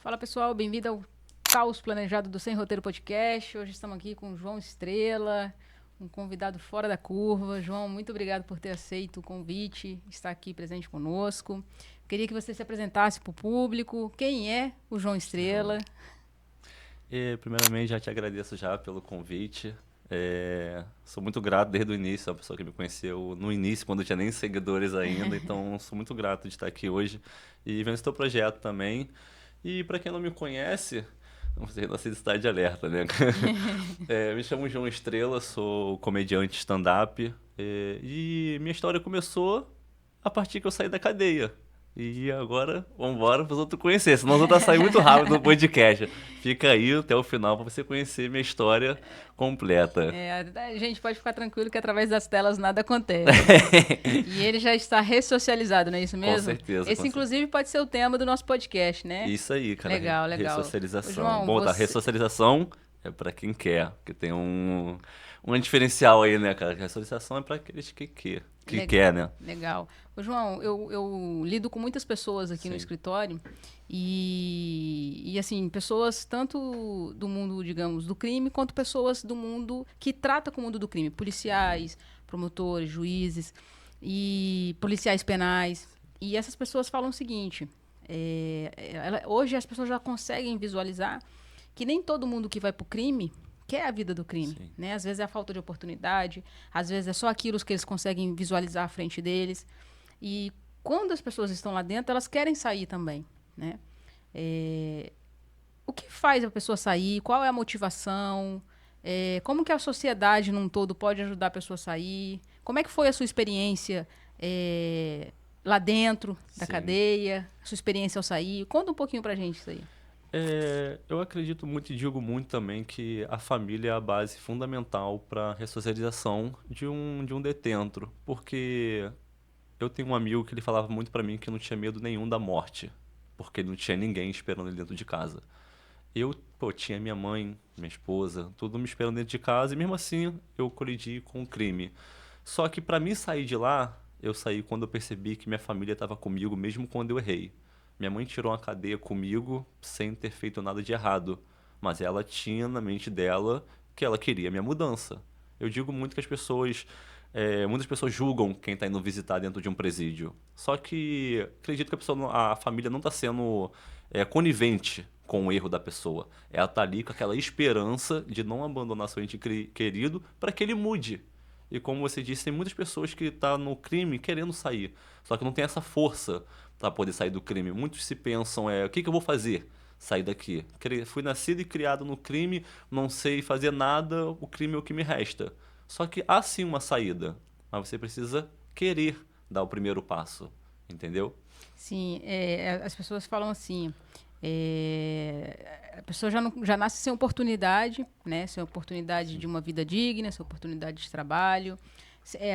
Fala pessoal, bem-vindo ao Caos Planejado do Sem Roteiro Podcast. Hoje estamos aqui com o João Estrela, um convidado fora da curva. João, muito obrigado por ter aceito o convite, estar aqui presente conosco. Queria que você se apresentasse para o público. Quem é o João Estrela? Primeiramente, já te agradeço já pelo convite. Sou muito grato desde o início, a pessoa que me conheceu no início, quando eu tinha nem seguidores ainda, então sou muito grato de estar aqui hoje e vendo esse teu projeto também. E para quem não me conhece, não sei da cidade alerta, né? Me chamo João Estrela, sou comediante stand-up e minha história começou a partir que eu saí da cadeia. E agora, vambora para os outros conhecer, senão os outros vão sair muito rápido no podcast. Fica aí até o final para você conhecer minha história completa. A gente pode ficar tranquilo que através das telas nada acontece. E ele já está ressocializado, não é isso mesmo? Com certeza. Esse, inclusive, pode ser o tema do nosso podcast, né? Isso aí, cara. Legal. Ressocialização. João, Bom, tá, ressocialização é para quem quer, porque tem um diferencial aí, né, cara? Ressocialização é para aqueles que quer, né? Legal. Ô, João, eu lido com muitas pessoas aqui no escritório e assim, pessoas tanto do mundo, digamos, do crime, quanto pessoas do mundo que trata com o mundo do crime. Policiais, promotores, juízes e policiais penais. E essas pessoas falam o seguinte, hoje as pessoas já conseguem visualizar que nem todo mundo que vai pro crime quer a vida do crime, né? Às vezes é a falta de oportunidade, às vezes é só aquilo que eles conseguem visualizar à frente deles. E quando as pessoas estão lá dentro, elas querem sair também, né? O que faz a pessoa sair? Qual é a motivação? Como que a sociedade num todo pode ajudar a pessoa a sair? Como é que foi a sua experiência lá dentro da cadeia? A sua experiência ao sair? Conta um pouquinho pra gente isso aí. Eu acredito muito e digo muito também que a família é a base fundamental para a ressocialização de um detento, porque eu tenho um amigo que ele falava muito para mim que não tinha medo nenhum da morte, porque não tinha ninguém esperando ele dentro de casa. Eu, tinha minha mãe, minha esposa, tudo me esperando dentro de casa e mesmo assim eu colidi com o crime. Só que para mim sair de lá, eu saí quando eu percebi que minha família estava comigo mesmo quando eu errei. Minha mãe tirou uma cadeia comigo sem ter feito nada de errado, mas ela tinha na mente dela que ela queria minha mudança. Eu digo muito que muitas pessoas julgam quem está indo visitar dentro de um presídio. Só que acredito que a família não está sendo conivente com o erro da pessoa. Ela está ali com aquela esperança de não abandonar seu ente querido para que ele mude. E como você disse, tem muitas pessoas que estão no crime querendo sair, só que não tem essa força para poder sair do crime. Muitos se pensam, o que eu vou fazer? Sair daqui. Fui nascido e criado no crime, não sei fazer nada, o crime é o que me resta. Só que há sim uma saída, mas você precisa querer dar o primeiro passo, entendeu? Sim, as pessoas falam assim, a pessoa já nasce sem oportunidade, né? Sem oportunidade de uma vida digna, sem oportunidade de trabalho,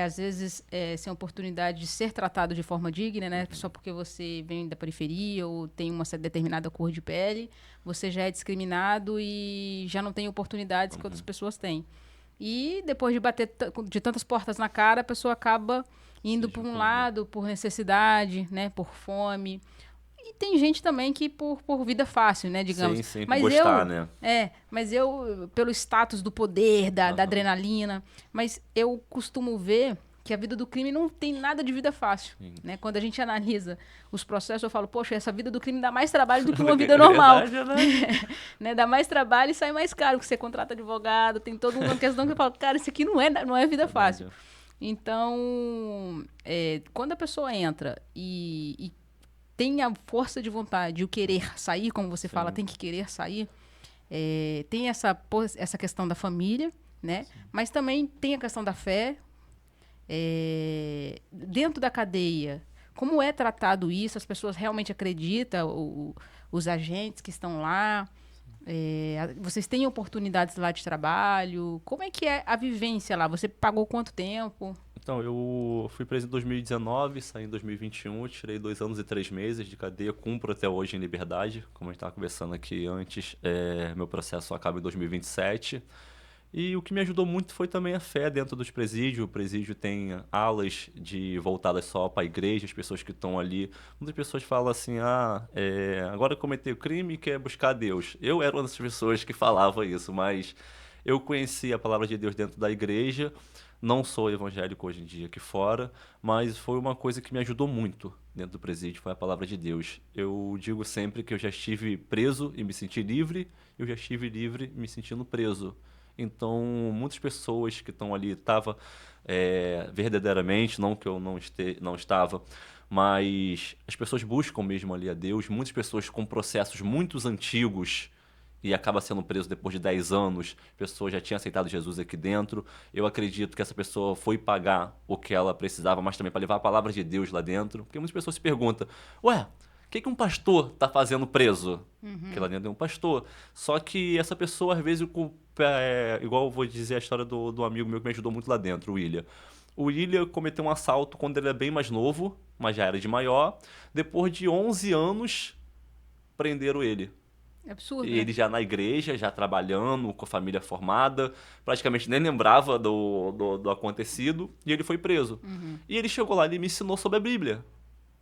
às vezes sem oportunidade de ser tratado de forma digna, né? Só porque você vem da periferia ou tem uma determinada cor de pele, você já é discriminado e já não tem oportunidades que outras pessoas têm. E depois de bater de tantas portas na cara, a pessoa acaba indo por um lado, por necessidade, né? Por fome. E tem gente também que por vida fácil, né, digamos. Sim, Mas gostar, né? mas eu, pelo status do poder, da adrenalina, mas eu costumo ver que a vida do crime não tem nada de vida fácil, né? Quando a gente analisa os processos, eu falo, poxa, essa vida do crime dá mais trabalho do que uma vida normal. Né? Dá mais trabalho e sai mais caro, porque você contrata advogado, tem toda uma questão que eu falo, cara, isso aqui não é vida fácil. Então, quando a pessoa entra e tem a força de vontade, o querer sair, como você fala, tem que querer sair, tem essa questão da família, né? Mas também tem a questão da fé. Dentro da cadeia, como é tratado isso? As pessoas realmente acreditam, os agentes que estão lá? Vocês têm oportunidades lá de trabalho? Como é que é a vivência lá? Você pagou quanto tempo? Então, eu fui preso em 2019, saí em 2021, tirei 2 anos e 3 meses de cadeia, cumpro até hoje em liberdade, como a gente estava conversando aqui antes, meu processo acaba em 2027. E o que me ajudou muito foi também a fé dentro dos presídios. O presídio tem alas voltadas só para a igreja, as pessoas que estão ali. Muitas pessoas falam assim, agora cometeu crime e quer buscar Deus. Eu era uma das pessoas que falava isso, mas eu conheci a palavra de Deus dentro da igreja. Não sou evangélico hoje em dia aqui fora, mas foi uma coisa que me ajudou muito dentro do presídio, foi a palavra de Deus. Eu digo sempre que eu já estive preso e me senti livre, eu já estive livre me sentindo preso. Então, muitas pessoas que estão ali estavam verdadeiramente, não que eu não estava, mas as pessoas buscam mesmo ali a Deus. Muitas pessoas com processos muito antigos e acaba sendo preso depois de 10 anos, a pessoa já tinha aceitado Jesus aqui dentro. Eu acredito que essa pessoa foi pagar o que ela precisava, mas também para levar a palavra de Deus lá dentro. Porque muitas pessoas se perguntam, ué, o que um pastor está fazendo preso? Porque lá dentro é um pastor. Só que essa pessoa, às vezes, igual eu vou dizer a história do amigo meu que me ajudou muito lá dentro, o William. O William cometeu um assalto quando ele era bem mais novo, mas já era de maior. Depois de 11 anos, prenderam ele. É absurdo, E né? ele já na igreja, já trabalhando, com a família formada, praticamente nem lembrava do acontecido, e ele foi preso. E ele chegou lá e me ensinou sobre a Bíblia.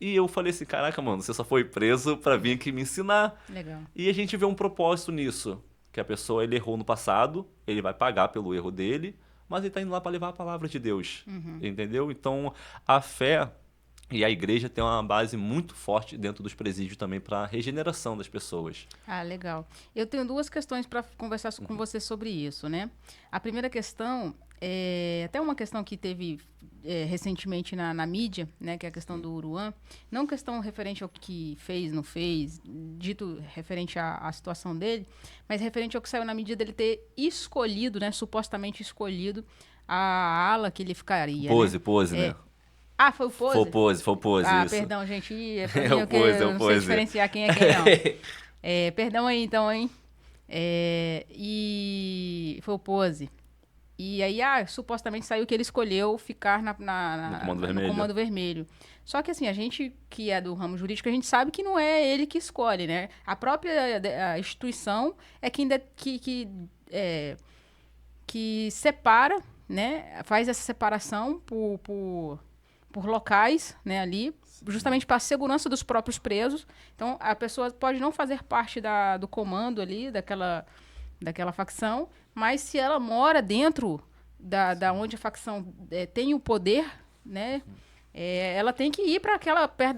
E eu falei assim, caraca, mano, você só foi preso pra vir aqui me ensinar. Legal. E a gente vê um propósito nisso, que a pessoa, ele errou no passado, ele vai pagar pelo erro dele, mas ele tá indo lá pra levar a palavra de Deus, entendeu? Então, a fé e a igreja tem uma base muito forte dentro dos presídios também para a regeneração das pessoas. Ah, legal. Eu tenho duas questões para conversar com você sobre isso, né? A primeira questão é até uma questão que teve recentemente na mídia, né? Que é a questão do Uruan. Não questão referente ao que fez, não fez, dito referente à situação dele, mas referente ao que saiu na mídia dele ter escolhido, né? Supostamente escolhido a ala que ele ficaria. Pose, né? Ah, foi o Pose? Foi o Pose, Ah, isso. perdão, gente. Pra É mim, o Pose, eu não sei diferenciar quem é quem, não. Perdão aí, então, hein? E foi o Pose. E aí, supostamente saiu que ele escolheu ficar No Comando Vermelho. no Comando Vermelho. Só que, assim, a gente que é do ramo jurídico, a gente sabe que não é ele que escolhe, né? A própria a instituição é que separa, né? Faz essa separação por locais, né, ali, justamente para a segurança dos próprios presos. Então, a pessoa pode não fazer parte do comando ali, daquela facção, mas se ela mora dentro da onde a facção tem o poder, né, ela tem que ir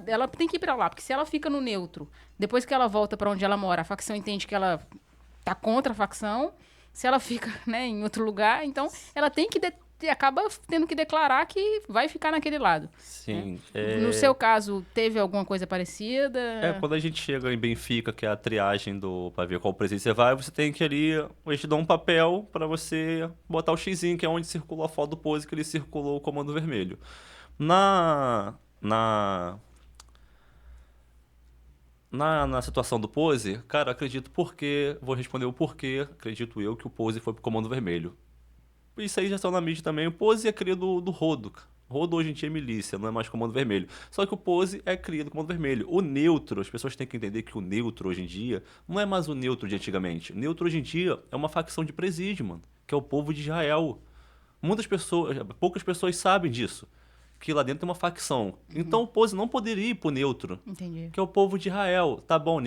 ela tem que ir para lá, porque se ela fica no neutro, depois que ela volta para onde ela mora, a facção entende que ela tá contra a facção. Se ela fica, né, em outro lugar, então ela tem que acaba tendo que declarar que vai ficar naquele lado. Sim. Né? No seu caso, teve alguma coisa parecida? Quando a gente chega em Benfica, que é a triagem pra ver qual presídio você vai, você tem que ali, eles te dão um papel pra você botar o xizinho, que é onde circulou a foto do Pose, que ele circulou o Comando Vermelho. Na situação do Pose, cara, vou responder o porquê, acredito eu, que o Pose foi pro Comando Vermelho. Isso aí já está na mídia também. O Pose é cria do Rodo. Rodo hoje em dia é milícia, não é mais Comando Vermelho. Só que o Pose é cria do Comando Vermelho. O neutro, as pessoas têm que entender que o neutro hoje em dia não é mais o neutro de antigamente. O neutro hoje em dia é uma facção de presídio, mano, que é o povo de Israel. Poucas pessoas sabem disso, que lá dentro tem uma facção. Então o Pose não poderia ir pro neutro, Entendi. que é o povo de Israel. Tá bom,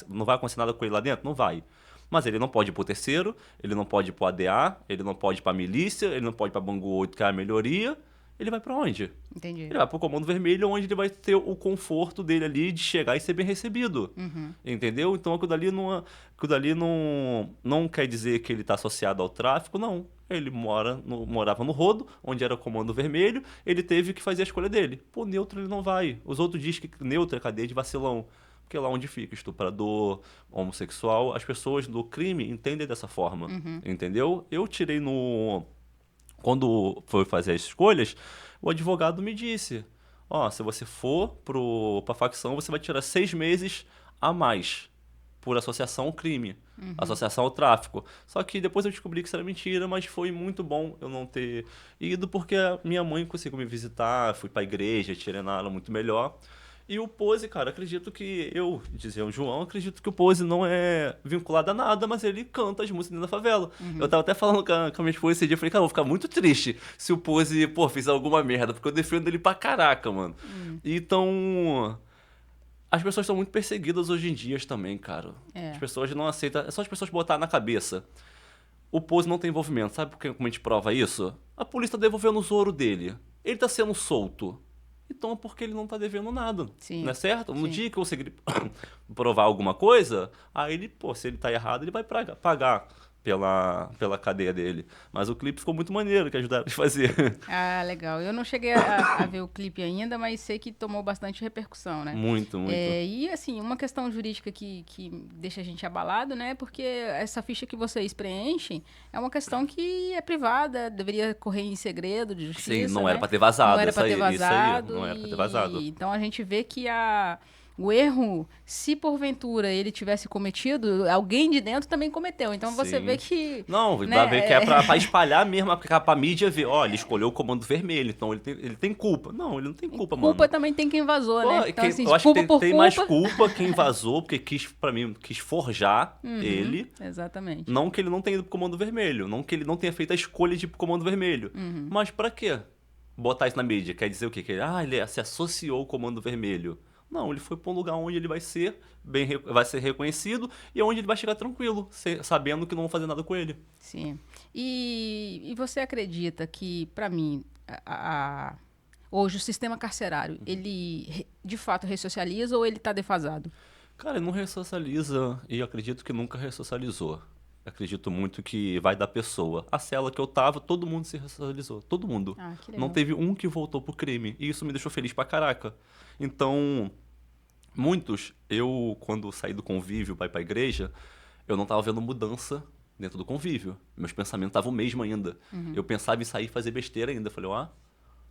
não vai acontecer nada com ele lá dentro? Não vai. Mas ele não pode ir pro terceiro, ele não pode ir pro ADA, ele não pode ir pra milícia, ele não pode ir pra Bangu 8, que é a melhoria. Ele vai pra onde? Entendi. Ele vai pro Comando Vermelho, onde ele vai ter o conforto dele ali de chegar e ser bem recebido. Entendeu? Então aquilo dali não quer dizer que ele tá associado ao tráfico, não. Ele morava no Rodo, onde era o Comando Vermelho, ele teve que fazer a escolha dele. Pô, neutro ele não vai. Os outros dizem que neutro é cadeia de vacilão. Porque lá onde fica estuprador, homossexual, as pessoas do crime entendem dessa forma, entendeu? Eu tirei Quando foi fazer as escolhas, o advogado me disse, se você for pra facção, você vai tirar 6 meses a mais por associação ao crime, associação ao tráfico. Só que depois eu descobri que isso era mentira, mas foi muito bom eu não ter ido, porque a minha mãe conseguiu me visitar, fui pra igreja, tirei na aula muito melhor. E o Pose, cara, acredito que dizia o João, acredito que o Pose não é vinculado a nada, mas ele canta as músicas dentro da favela. Eu tava até falando com a minha esposa esse dia, eu falei, cara, eu vou ficar muito triste se o Pose, pô, fizer alguma merda, porque eu defendo ele pra caraca, mano. Então, as pessoas são muito perseguidas hoje em dia também, cara. As pessoas não aceitam, é só as pessoas botar na cabeça. O Pose não tem envolvimento, sabe como a gente prova isso? A polícia tá devolvendo o ouro dele. Ele tá sendo solto. Então é porque ele não tá devendo nada. Sim. Não é certo? No Sim. dia que eu conseguir provar alguma coisa, aí ele, pô, se ele tá errado, ele vai pagar pela cadeia dele. Mas o clipe ficou muito maneiro, que ajudaram a fazer. Ah, legal. Eu não cheguei a ver o clipe ainda, mas sei que tomou bastante repercussão, né? Muito, muito. E, assim, uma questão jurídica que deixa a gente abalado, né? Porque essa ficha que vocês preenchem é uma questão que é privada, deveria correr em segredo de justiça, Sim, não né? era pra ter vazado. Não era pra ter vazado. Não era pra ter vazado. Então, a gente vê que o erro, se porventura ele tivesse cometido, alguém de dentro também cometeu. Então, você Sim. vê que... Não, né, vai ver que é pra espalhar mesmo, pra mídia ver, ó, ele escolheu o comando vermelho, então ele tem culpa. Não, ele não tem culpa, mano. Culpa também tem quem vazou, Pô, né? Então, assim, eu acho que por tem culpa... mais culpa quem vazou, porque quis forjar ele. Exatamente. Não que ele não tenha ido pro comando vermelho, não que ele não tenha feito a escolha de ir pro comando vermelho. Mas pra quê? Botar isso na mídia, quer dizer o quê? Que ele se associou ao comando vermelho. Não, ele foi para um lugar onde ele vai ser reconhecido e onde ele vai chegar tranquilo, sabendo que não vão fazer nada com ele. Sim. E você acredita que, para mim, hoje o sistema carcerário, ele de fato ressocializa ou ele está defasado? Cara, ele não ressocializa e eu acredito que nunca ressocializou. Acredito muito que vai da pessoa. A cela que eu tava, todo mundo se ressocializou. Todo mundo. Ah, que legal. Não teve um que voltou pro crime. E isso me deixou feliz pra caraca. Então, quando saí do convívio para ir pra igreja, eu não tava vendo mudança dentro do convívio. Meus pensamentos estavam o mesmo ainda. Eu pensava em sair e fazer besteira ainda. Eu falei,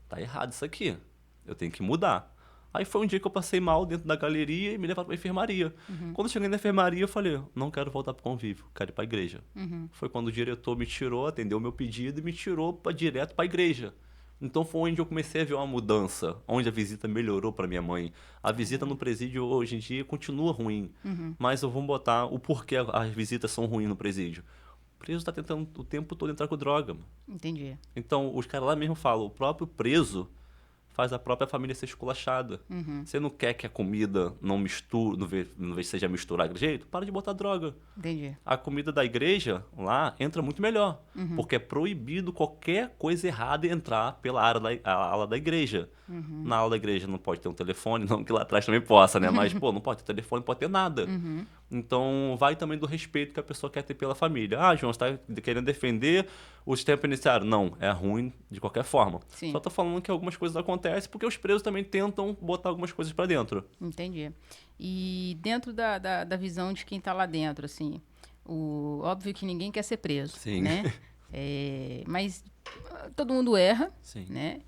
tá errado isso aqui. Eu tenho que mudar. Aí foi um dia que eu passei mal dentro da galeria e me levaram pra enfermaria. Quando eu cheguei na enfermaria, eu falei, não quero voltar pro convívio, quero ir pra igreja. Foi quando o diretor me tirou, atendeu o meu pedido e me tirou direto pra igreja. Então foi onde eu comecei a ver uma mudança, onde a visita melhorou para minha mãe. A visita no presídio hoje em dia continua ruim, mas eu vou botar o porquê as visitas são ruins no presídio. O preso tá tentando o tempo todo entrar com droga. Mano. Entendi. Então os caras lá mesmo falam, o próprio preso faz a própria família ser esculachada. Você não quer que a comida não misture, não vê se seja misturada de jeito? Para de botar droga. Entendi. A comida da igreja lá entra muito melhor, porque é proibido qualquer coisa errada entrar pela ala da igreja. Na ala da igreja não pode ter um telefone, não que lá atrás também possa, né? Mas, pô, não pode ter telefone, não pode ter nada. Então, vai também do respeito que a pessoa quer ter pela família. Ah, João, você está querendo defender o sistema penitenciário. Não, é ruim de qualquer forma. Sim. Só tô falando que algumas coisas acontecem porque os presos também tentam botar algumas coisas para dentro. Entendi. E dentro da visão de quem tá lá dentro, assim, óbvio que ninguém quer ser preso, Sim. né? Mas todo mundo erra, Sim. né?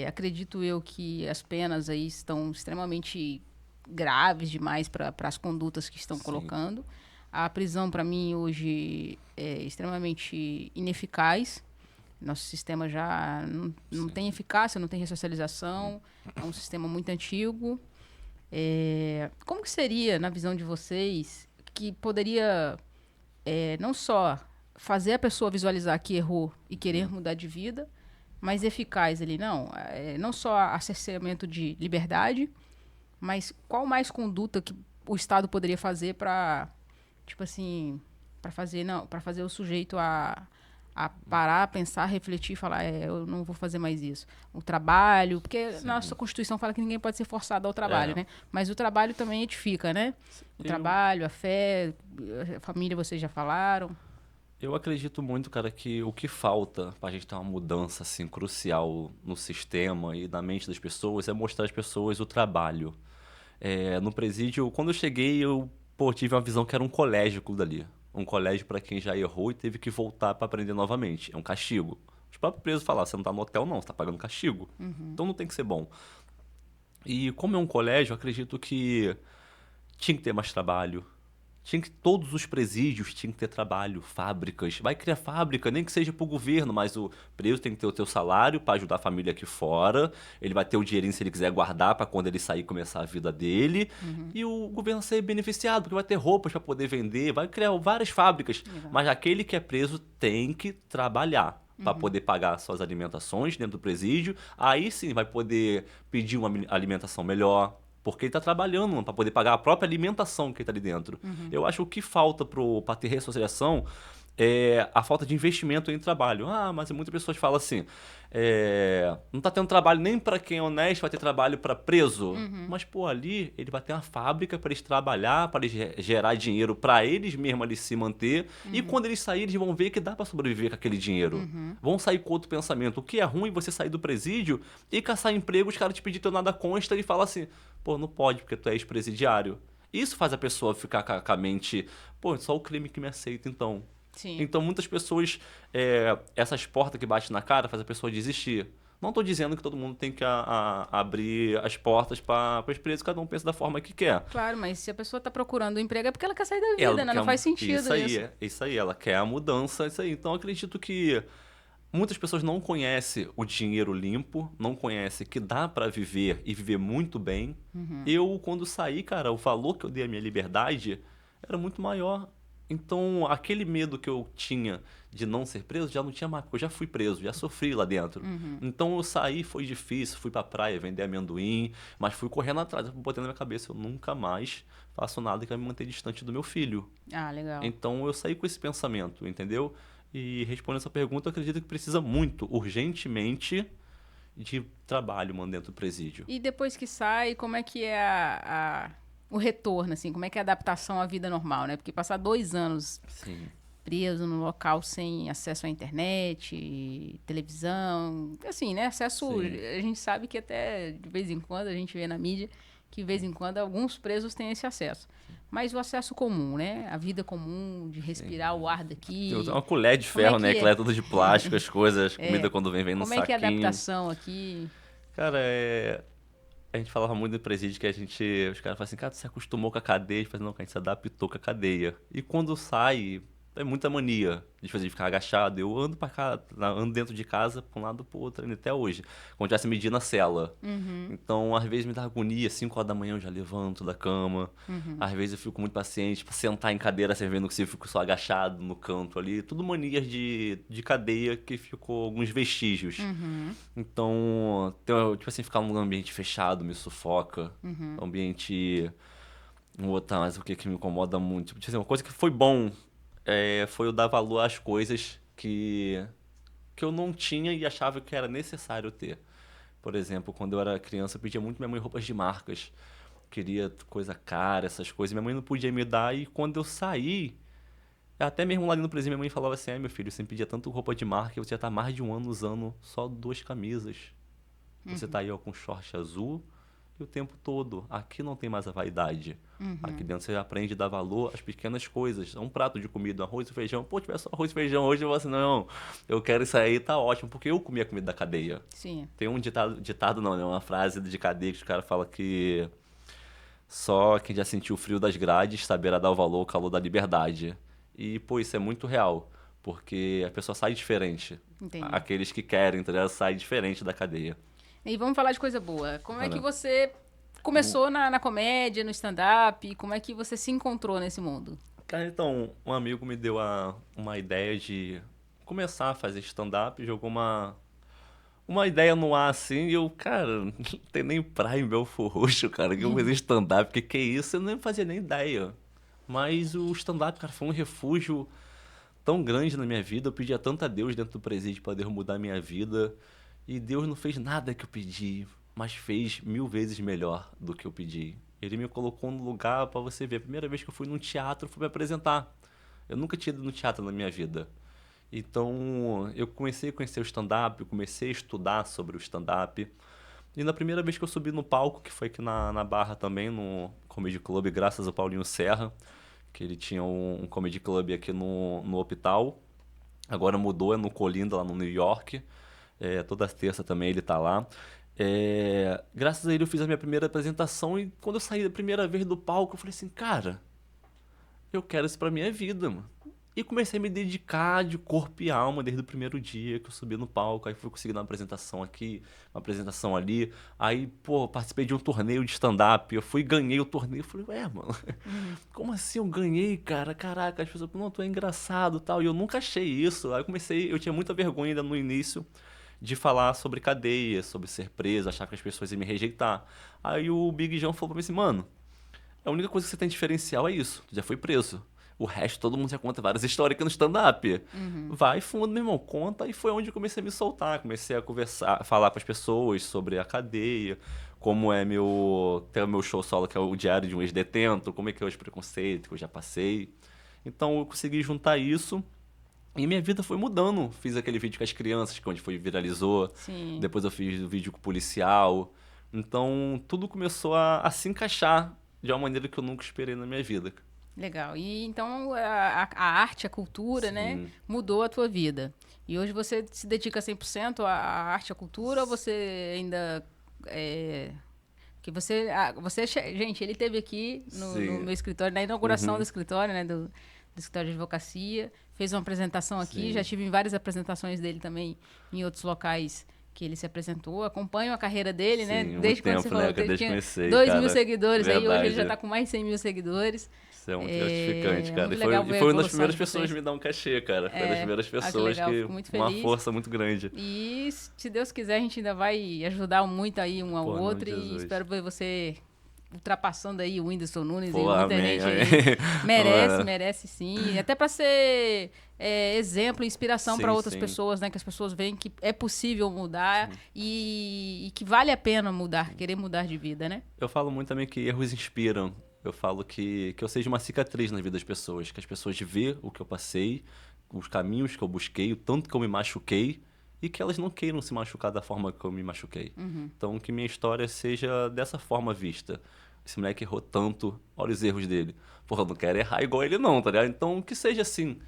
Acredito eu que as penas aí estão extremamente graves demais para as condutas que estão colocando. A prisão, para mim, hoje é extremamente ineficaz. Nosso sistema já não tem eficácia, não tem ressocialização. É um sistema muito antigo. Como que seria, na visão de vocês, que poderia não só fazer a pessoa visualizar que errou e querer mudar de vida, mas eficaz ali? Não só cerceamento de liberdade, mas qual mais conduta que o Estado poderia fazer para, tipo assim, para fazer o sujeito a parar, pensar, refletir e falar, eu não vou fazer mais isso. O trabalho, porque nossa Constituição fala que ninguém pode ser forçado ao trabalho, né? Mas o trabalho também edifica, né? O trabalho, a fé, a família, vocês já falaram. Eu acredito muito, cara, que o que falta pra gente ter uma mudança, assim, crucial no sistema e na mente das pessoas é mostrar às pessoas o trabalho. No presídio, quando eu cheguei, eu tive uma visão que era um colégio aquilo dali. Um colégio para quem já errou e teve que voltar para aprender novamente. É um castigo. Os próprios presos falaram, você não tá no hotel não, você tá pagando castigo. Então não tem que ser bom. E como é um colégio, eu acredito que tinha que ter mais trabalho, Todos os presídios tinham que ter trabalho, fábricas. Vai criar fábrica, nem que seja pro governo, mas o preso tem que ter o teu salário para ajudar a família aqui fora. Ele vai ter o dinheirinho se ele quiser guardar para quando ele sair começar a vida dele. E o governo ser beneficiado, porque vai ter roupas para poder vender, vai criar várias fábricas. Legal. Mas aquele que é preso tem que trabalhar para poder pagar suas alimentações dentro do presídio. Aí sim vai poder pedir uma alimentação melhor. Porque ele está trabalhando para poder pagar a própria alimentação que ele está ali dentro. Eu acho que o que falta para ter ressocialização é a falta de investimento em trabalho. Ah, mas muitas pessoas falam assim, não está tendo trabalho nem para quem é honesto, vai ter trabalho para preso. Mas, pô, ali ele vai ter uma fábrica para eles trabalhar, para eles gerar dinheiro para eles mesmos ali se manter. E quando eles saírem, eles vão ver que dá para sobreviver com aquele dinheiro. Vão sair com outro pensamento. O que é ruim você sair do presídio e caçar emprego, os caras te pedirem teu nada consta e falar assim, pô, não pode porque tu é ex-presidiário. Isso faz a pessoa ficar com a mente, pô, só o crime que me aceita, então. Sim. Então, muitas pessoas, essas portas que batem na cara, faz a pessoa desistir. Não estou dizendo que todo mundo tem que abrir as portas para os presos, cada um pensa da forma que quer. Claro, mas se a pessoa está procurando um emprego é porque ela quer sair da vida, né? Não faz sentido isso. Isso aí, ela quer a mudança, isso aí. Então, eu acredito que muitas pessoas não conhecem o dinheiro limpo, não conhecem que dá para viver e viver muito bem. Eu, quando saí, cara, o valor que eu dei à minha liberdade era muito maior. Então, aquele medo que eu tinha de não ser preso, já não tinha mais, porque eu já fui preso, já sofri lá dentro. Então, eu saí, foi difícil, fui pra praia vender amendoim, mas fui correndo atrás, eu botei na minha cabeça, eu nunca mais faço nada que vai me manter distante do meu filho. Ah, legal. Então, eu saí com esse pensamento, entendeu? E respondendo essa pergunta, eu acredito que precisa muito, urgentemente, de trabalho, mano, dentro do presídio. E depois que sai, como é que é o retorno, assim? Como é que é a adaptação à vida normal, né? Porque passar 2 anos Sim. preso num local sem acesso à internet, televisão, assim, né? Acesso, Sim. a gente sabe que até de vez em quando a gente vê na mídia que de vez em quando alguns presos têm esse acesso. Mas o acesso comum, né? A vida comum, de respirar o ar daqui. Tem uma colher de ferro, né? Que é tudo de plástico, as coisas, comida quando vem no saquinho. Como é que é a adaptação aqui? Cara, a gente falava muito do presídio que os caras falam assim, cara, tu se acostumou com a cadeia? A gente fala, não, cara, a gente se adaptou com a cadeia. E quando sai, é muita mania de ficar agachado. Eu ando ando dentro de casa, pra um lado pro outro, ainda até hoje. Como se estivesse medindo a cela. Então, às vezes me dá agonia, 5 horas da manhã eu já levanto da cama. Às vezes eu fico muito paciente pra sentar em cadeira, servindo que se eu fico só agachado no canto ali. Tudo manias de cadeia que ficou alguns vestígios. Então, tipo assim, ficar num ambiente fechado me sufoca. Ambiente... mas o que me incomoda muito? Tipo assim, uma coisa que foi bom... foi eu dar valor às coisas que eu não tinha e achava que era necessário ter. Por exemplo, quando eu era criança, eu pedia muito minha mãe roupas de marcas. Queria coisa cara, essas coisas. Minha mãe não podia me dar e quando eu saí, até mesmo lá no presídio, minha mãe falava assim, meu filho, você me pedia tanto roupa de marca e você já tá mais de 1 ano usando só 2 camisas. Você tá aí ó, com short azul e o tempo todo. Aqui não tem mais a vaidade. Aqui dentro você aprende a dar valor às pequenas coisas. Um prato de comida, arroz e feijão. Pô, tiver só arroz e feijão hoje, eu vou assim, não, eu quero isso aí, tá ótimo. Porque eu comi a comida da cadeia. Sim. Tem um ditado não, né? Uma frase de cadeia que os caras falam que só quem já sentiu o frio das grades saberá dar o valor ao calor da liberdade. E, pô, isso é muito real. Porque a pessoa sai diferente. Entendi. Aqueles que querem, entendeu? Sai diferente da cadeia. E vamos falar de coisa boa. Como é que você começou na comédia, no stand-up? Como é que você se encontrou nesse mundo? Cara, então, um amigo me deu uma ideia de começar a fazer stand-up, jogou uma ideia no ar assim, e eu, cara, não tem nem praia em Belfort Roxo, cara, que eu fazer stand-up, que é isso? Eu nem fazia nem ideia. Mas o stand-up, cara, foi um refúgio tão grande na minha vida, eu pedia tanto a Deus dentro do presídio pra Deus mudar a minha vida, e Deus não fez nada que eu pedi, mas fez 1000 vezes melhor do que eu pedi. Ele me colocou no lugar pra você ver. A primeira vez que eu fui num teatro, fui me apresentar. Eu nunca tinha ido no teatro na minha vida. Então, eu comecei a conhecer o stand-up, eu comecei a estudar sobre o stand-up. E na primeira vez que eu subi no palco, que foi aqui na Barra também, no Comedy Club, graças ao Paulinho Serra, que ele tinha um Comedy Club aqui no Hospital. Agora mudou, é no Colinda, lá no New York. Toda terça também ele tá lá. Graças a ele eu fiz a minha primeira apresentação e quando eu saí da primeira vez do palco eu falei assim, cara, eu quero isso pra minha vida, mano. E comecei a me dedicar de corpo e alma desde o primeiro dia que eu subi no palco. Aí fui conseguindo uma apresentação aqui, uma apresentação ali. Aí, pô, participei de um torneio de stand-up. Eu fui e ganhei o torneio. Eu falei, ué, mano, como assim eu ganhei, cara? Caraca, as pessoas, não, tu é engraçado e tal. E eu nunca achei isso. Aí eu comecei, eu tinha muita vergonha ainda no início de falar sobre cadeia, sobre ser preso, achar que as pessoas iam me rejeitar. Aí o Big João falou pra mim assim, mano, a única coisa que você tem diferencial é isso, tu já foi preso. O resto, todo mundo já conta várias histórias aqui no stand-up. Vai fundo, meu irmão, conta. E foi onde eu comecei a me soltar. Comecei a conversar, a falar para as pessoas sobre a cadeia, como é tem o meu show solo, que é o Diário de um Ex-Detento, como é que é os preconceitos que eu já passei. Então eu consegui juntar isso e minha vida foi mudando. Fiz aquele vídeo com as crianças, que onde foi viralizou. Sim. Depois eu fiz o vídeo com o policial. Então tudo começou a se encaixar de uma maneira que eu nunca esperei na minha vida. Legal. E então a arte, a cultura, né, Sim. mudou a tua vida. E hoje você se dedica 100% à arte, à cultura, ou você ainda que você, gente, ele esteve aqui no Sim. meu escritório, na inauguração do escritório, né, do escritório de advocacia, fez uma apresentação aqui, Sim. já tive em várias apresentações dele também em outros locais que ele se apresentou, acompanho a carreira dele, né, Sim, desde muito quando tempo, você falou né, que eu que ele tinha desconheci, 2 mil cara. seguidores, aí hoje ele Verdade. já está com mais de 100 mil seguidores. Isso é muito gratificante, cara. Muito E legal foi, ver e a foi uma das evolução primeiras de pessoas vocês. a me dar um cachê, cara. Foi uma das primeiras Que pessoas legal, que... fico muito Uma feliz. força muito grande. E se Deus quiser, a gente ainda vai ajudar muito aí um ao Pô, em nome outro de e Jesus. espero ver você ultrapassando aí o Whindersson Nunes Pô, e muita amém, gente amém. aí. Merece, Mano. merece sim. Até para ser exemplo, inspiração Sim, para outras sim. pessoas, né? Que as pessoas veem que é possível mudar e que vale a pena mudar, querer mudar de vida, né? Eu falo muito também que erros inspiram. Eu falo que eu seja uma cicatriz na vida das pessoas. Que as pessoas vê o que eu passei, os caminhos que eu busquei, o tanto que eu me machuquei. E que elas não queiram se machucar da forma que eu me machuquei. Então, que minha história seja dessa forma vista. Esse moleque errou tanto, olha os erros dele. Porra, eu não quero errar igual ele não, tá ligado? Então, que seja assim.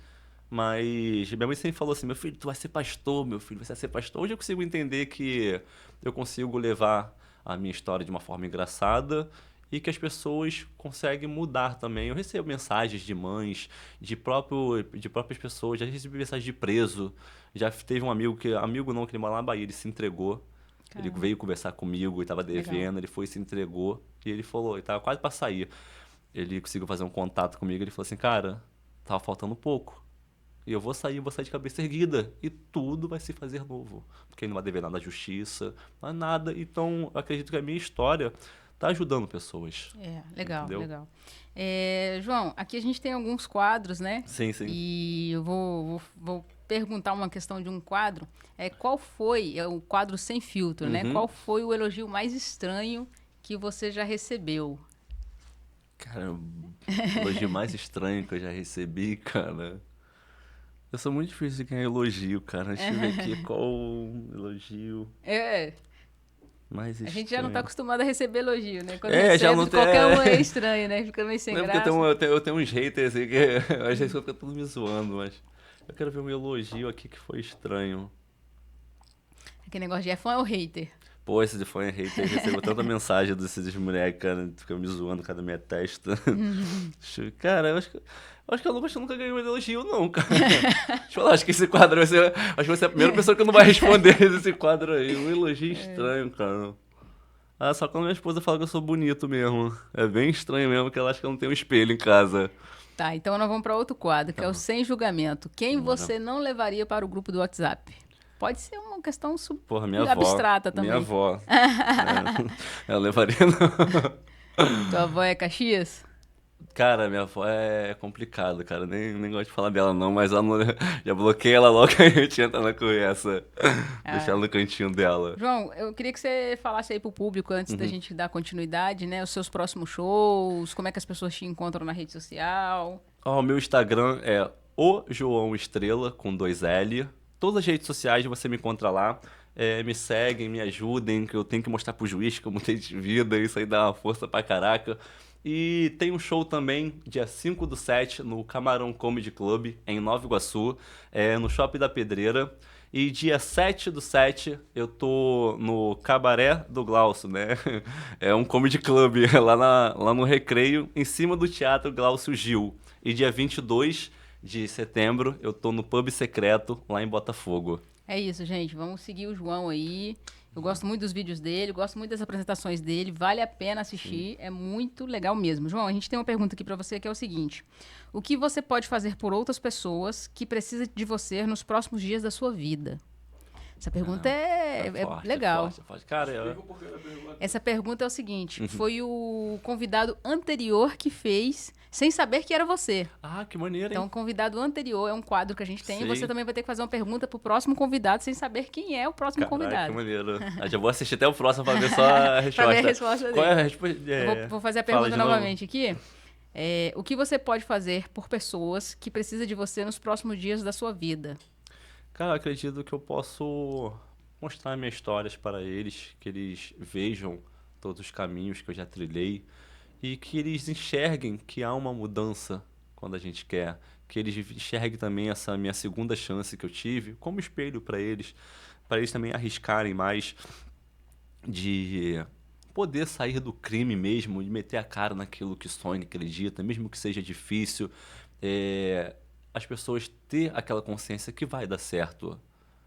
Mas minha mãe sempre falou assim, meu filho, tu vai ser pastor, meu filho, você vai ser pastor. Hoje eu consigo entender que eu consigo levar a minha história de uma forma engraçada e que as pessoas conseguem mudar também. Eu recebo mensagens de mães, de próprias pessoas, já recebi mensagem de preso. Já teve um amigo não, que ele mora lá na Bahia, ele se entregou. Ele Caramba. veio conversar comigo, ele tava devendo, Legal. ele foi e se entregou. E ele falou, ele tava quase pra sair. Ele conseguiu fazer um contato comigo, ele falou assim, cara, tava faltando pouco. E eu vou sair de cabeça erguida. E tudo vai se fazer novo. Porque ele não vai dever nada à justiça, não é nada. Então, eu acredito que a minha história tá ajudando pessoas. Legal, Entendeu? legal. João, aqui a gente tem alguns quadros, né? Sim, sim. E eu vou perguntar uma questão de um quadro. Qual foi, o quadro sem filtro, né? Qual foi o elogio mais estranho que você já recebeu? Cara, o elogio mais estranho que eu já recebi, cara. Eu sou muito difícil de ganhar elogio, cara. Deixa eu ver aqui qual o elogio mais A estranho. gente já não tá acostumado a receber elogio, né? Quando Já recebe, não tem. qualquer um é estranho, né? Fica meio sem Não é porque graça. eu tenho uns haters assim que às vezes fica tudo me zoando, mas eu quero ver um elogio aqui que foi estranho. Aquele negócio de é fã ou hater? Pô, esse de fã é hater, eu recebo tanta mensagem desses moleques, cara, fica me zoando por causa da minha testa. Cara, eu acho que eu nunca ganhei um elogio, não, cara. Deixa eu falar, acho que esse quadro vai ser. Acho que vai ser a primeira pessoa que não vai responder esse quadro aí. Um elogio estranho, cara. Ah, só quando minha esposa fala que eu sou bonito mesmo. É bem estranho mesmo, que ela acha que eu não tenho um espelho em casa. Tá, então nós vamos para outro quadro, que é o Sem Julgamento. Quem Bora. você não levaria para o grupo do WhatsApp? Pode ser uma questão Porra, minha avó. abstrata também. Minha avó. Ela levaria, não. Tua avó é Caxias? Cara, minha avó é complicada, cara. Nem gosto de falar dela, não, mas ela não... já bloqueei ela logo que a gente entra na conversa. Deixar ela no cantinho dela. João, eu queria que você falasse aí pro público, antes da gente dar continuidade, né? Os seus próximos shows, como é que as pessoas te encontram na rede social. Ó, o meu Instagram é o João Estrela, com 2L. Todas as redes sociais você me encontra lá. Me seguem, me ajudem, que eu tenho que mostrar pro juiz que eu mudei de vida, isso aí dá uma força pra caraca. E tem um show também, dia 5/7, no Camarão Comedy Club, em Nova Iguaçu, no Shopping da Pedreira. E dia 7/7 eu tô no Cabaré do Glaucio, né? É um comedy club lá no Recreio, em cima do Teatro Glaucio Gil. E dia 22 de setembro eu tô no Pub Secreto, lá em Botafogo. É isso, gente. Vamos seguir o João aí. Eu gosto muito dos vídeos dele, gosto muito das apresentações dele. Vale a pena assistir, é muito legal mesmo. João, a gente tem uma pergunta aqui pra você que é o seguinte: o que você pode fazer por outras pessoas que precisam de você nos próximos dias da sua vida? Essa pergunta é forte, legal. É forte. Cara, Essa pergunta é o seguinte: foi o convidado anterior que fez, sem saber que era você. Ah, que maneiro, hein? Então, o convidado anterior é um quadro que a gente tem e Sei. você também vai ter que fazer uma pergunta pro próximo convidado sem saber quem é o próximo Caraca, convidado. que maneiro. Já vou assistir até o próximo pra ver só a resposta. Pra ver a resposta Qual é dele. a resposta? Eu vou fazer a Fala pergunta de novo. novamente aqui. O que você pode fazer por pessoas que precisam de você nos próximos dias da sua vida? Cara, eu acredito que eu posso mostrar minhas histórias para eles, que eles vejam todos os caminhos que eu já trilhei e que eles enxerguem que há uma mudança quando a gente quer, que eles enxerguem também essa minha segunda chance que eu tive como espelho para eles também arriscarem mais de poder sair do crime mesmo, de meter a cara naquilo que sonha, que acredita, mesmo que seja difícil, as pessoas ter aquela consciência que vai dar certo.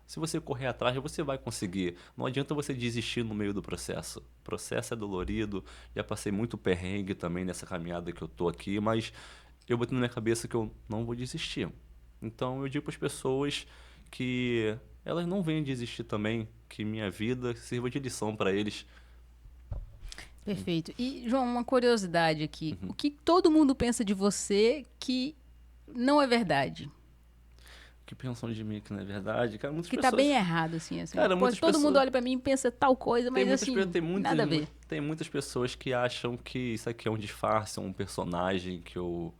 Se você correr atrás, você vai conseguir. Não adianta você desistir no meio do processo. O processo é dolorido, já passei muito perrengue também nessa caminhada que eu tô aqui, mas eu botei na minha cabeça que eu não vou desistir. Então eu digo para as pessoas que elas não venham desistir também, que minha vida sirva de lição para eles. Perfeito. E, João, uma curiosidade aqui. O que todo mundo pensa de você que não é verdade? Que pensam de mim que não é verdade, cara, muitas Que pessoas... tá bem errado, assim. Cara, muitas todo pessoas... mundo olha pra mim e pensa tal coisa, mas assim, nada a ver. Tem muitas pessoas que acham que isso aqui é um disfarce, é um personagem, que eu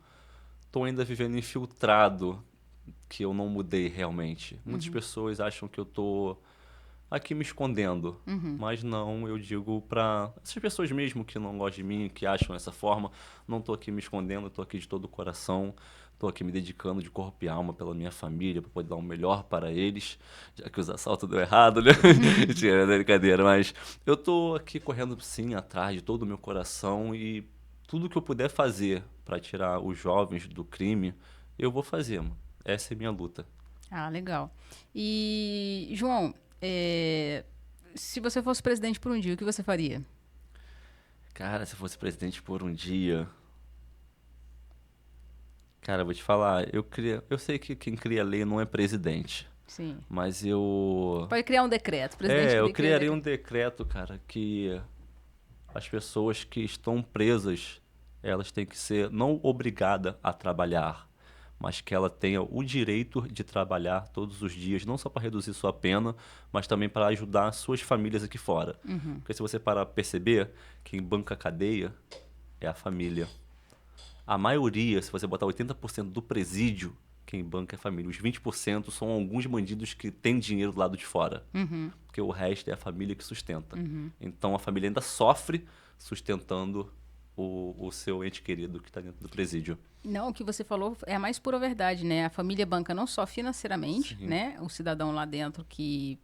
tô ainda vivendo infiltrado, que eu não mudei realmente. Muitas pessoas acham que eu tô aqui me escondendo, mas não, eu digo pra essas pessoas mesmo que não gostam de mim, que acham dessa forma, não tô aqui me escondendo, tô aqui de todo o coração. Estou aqui me dedicando de corpo e alma pela minha família, para poder dar o melhor para eles, já que os assaltos deu errado, né? Tira da brincadeira, mas eu estou aqui correndo sim atrás de todo o meu coração e tudo que eu puder fazer para tirar os jovens do crime, eu vou fazer, mano. Essa é a minha luta. Ah, legal. E, João, se você fosse presidente por um dia, o que você faria? Cara, se fosse presidente por um dia... Cara, eu vou te falar, eu sei que quem cria lei não é presidente. Sim. Mas eu... Pode criar um decreto, presidente. eu criaria um decreto, cara, que as pessoas que estão presas, elas têm que ser não obrigadas a trabalhar, mas que ela tenha o direito de trabalhar todos os dias, não só para reduzir sua pena, mas também para ajudar suas famílias aqui fora. Porque se você parar para perceber, quem banca a cadeia é a família. A maioria, se você botar 80% do presídio, quem banca é a família. Os 20% são alguns bandidos que têm dinheiro do lado de fora. Porque o resto é a família que sustenta. Então a família ainda sofre sustentando o seu ente querido que está dentro do presídio. Não, o que você falou é a mais pura verdade, né? A família banca não só financeiramente, Sim. né? O cidadão lá dentro que...